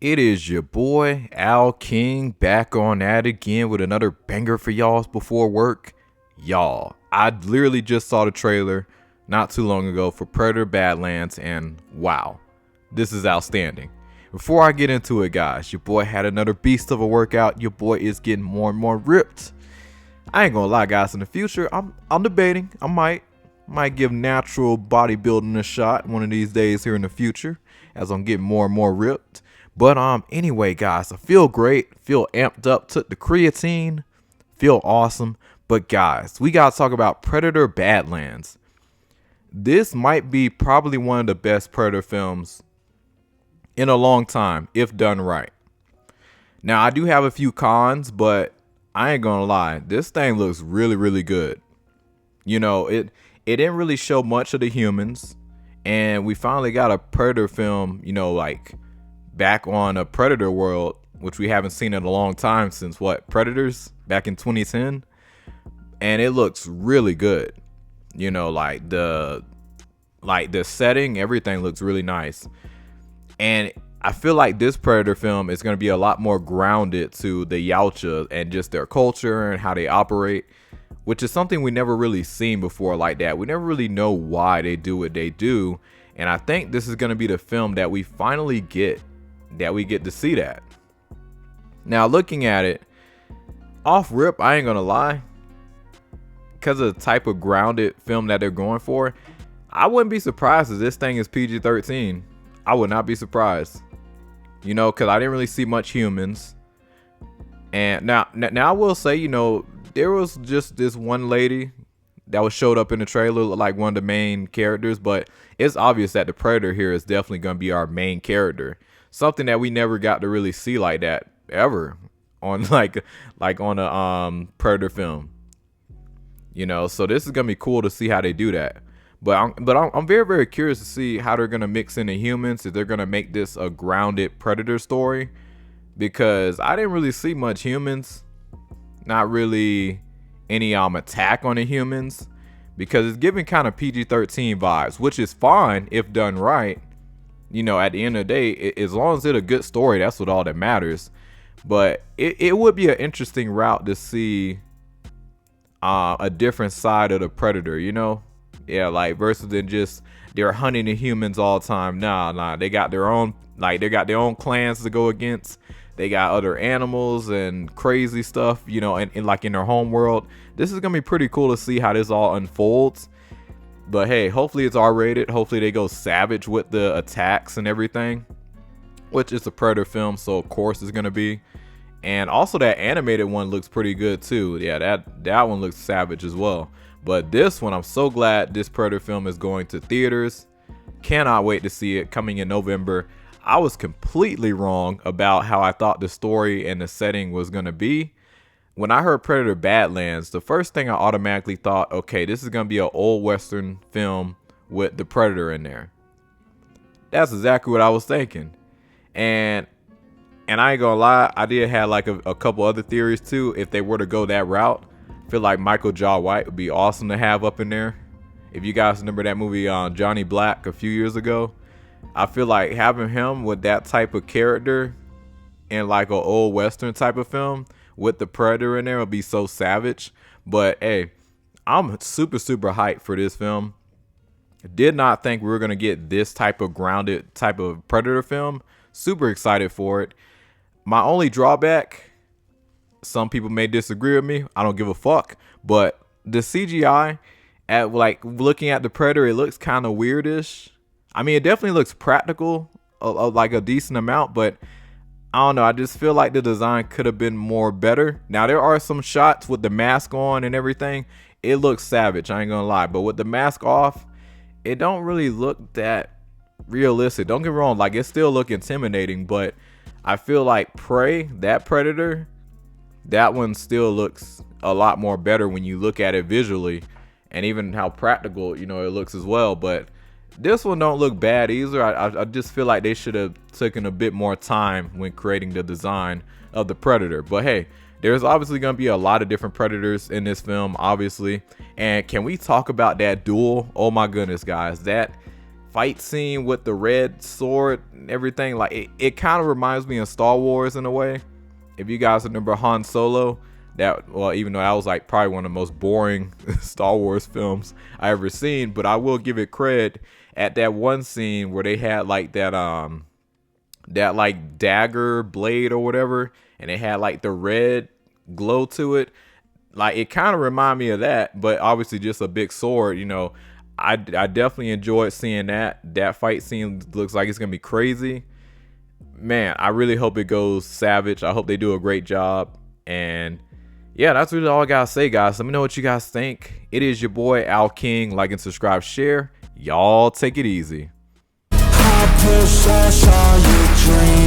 It is your boy Al King back on that again with another banger for y'all before work. Y'all, I literally just saw the trailer not too long ago for Predator Badlands, and wow, this is outstanding. Before I get into it, guys, your boy had another beast of a workout. Your boy is getting more and more ripped. I ain't gonna lie, guys. In the future, I'm debating. I might give natural bodybuilding a shot one of these days here in the future as I'm getting more and more ripped. But anyway, guys, I feel great, feel amped up, took the creatine, feel awesome. But guys, we gotta talk about Predator Badlands. This might be probably one of the best Predator films in a long time, if done right. Now, I do have a few cons, but I ain't gonna lie, this thing looks really, really good. It didn't really show much of the humans, and we finally got a Predator film, like back on a Predator world, which we haven't seen in a long time since Predators back in 2010, and it looks really good. Like the setting, everything looks really nice, and I feel like this Predator film is going to be a lot more grounded to the Yautja and just their culture and how they operate, which is something we never really seen before like that. We never really know why they do what they do, and I think this is going to be the film that we finally get to see that. Now, looking at it off rip, I ain't gonna lie, because of the type of grounded film that they're going for, I wouldn't be surprised if this thing is PG-13. I would not be surprised, because I didn't really see much humans. And now I will say, there was just this one lady that was showed up in the trailer, like one of the main characters, but it's obvious that the Predator here is definitely going to be our main character. Something that we never got to really see like that ever on like on a Predator film. So this is gonna be cool to see how they do that. But I'm very, very curious to see how they're gonna mix in the humans, if they're gonna make this a grounded Predator story, because I didn't really see much humans, not really any attack on the humans, because it's giving kind of PG-13 vibes, which is fine if done right. At the end of the day, as long as it's a good story, that's what all that matters. But it would be an interesting route to see a different side of the Predator, Yeah, like versus than just they're hunting the humans all the time. Nah, they got their own clans to go against. They got other animals and crazy stuff, and like in their home world. This is gonna be pretty cool to see how this all unfolds. But hey, hopefully it's R-rated. Hopefully they go savage with the attacks and everything, which is a Predator film, so of course it's gonna be. And also that animated one looks pretty good too. Yeah, that one looks savage as well. But this one, I'm so glad this Predator film is going to theaters. Cannot wait to see it, coming in November. I was completely wrong about how I thought the story and the setting was gonna be. When I heard Predator Badlands, the first thing I automatically thought, okay, this is going to be an old Western film with the Predator in there. That's exactly what I was thinking. And I ain't going to lie, I did have like a couple other theories too. If they were to go that route, I feel like Michael Jai White would be awesome to have up in there. If you guys remember that movie Johnny Black a few years ago, I feel like having him with that type of character in like an old Western type of film with the Predator in there will be so savage. But hey, I'm super, super hyped for this film. Did not think we were going to get this type of grounded type of Predator film. Super excited for it. My only drawback, some people may disagree with me, I don't give a fuck, but the CGI at like looking at the Predator, it looks kind of weirdish. I mean, it definitely looks practical, like a decent amount, but I don't know. I just feel like the design could have been more better. Now, there are some shots with the mask on and everything. It looks savage. I ain't gonna lie. But with the mask off, it don't really look that realistic. Don't get me wrong. Like, it still look intimidating. But I feel like Prey, that Predator, that one still looks a lot more better when you look at it visually. And even how practical, it looks as well. But this one don't look bad either. I just feel like they should have taken a bit more time when creating the design of the Predator. But hey, there's obviously going to be a lot of different Predators in this film, obviously. And can we talk about that duel? Oh my goodness, guys. That fight scene with the red sword and everything, like it kind of reminds me of Star Wars in a way. If you guys remember Han Solo, even though that was like probably one of the most boring Star Wars films I ever seen, but I will give it credit at that one scene where they had like that like dagger blade or whatever, and it had like the red glow to it. Like it kind of reminded me of that, but obviously just a big sword. I definitely enjoyed seeing that fight scene. Looks like it's gonna be crazy, man. I really hope it goes savage. I hope they do a great job. And yeah, that's really all I gotta say, guys. Let me know what you guys think. It is your boy Al King. Like and subscribe, share. Y'all take it easy. I possess all your dreams.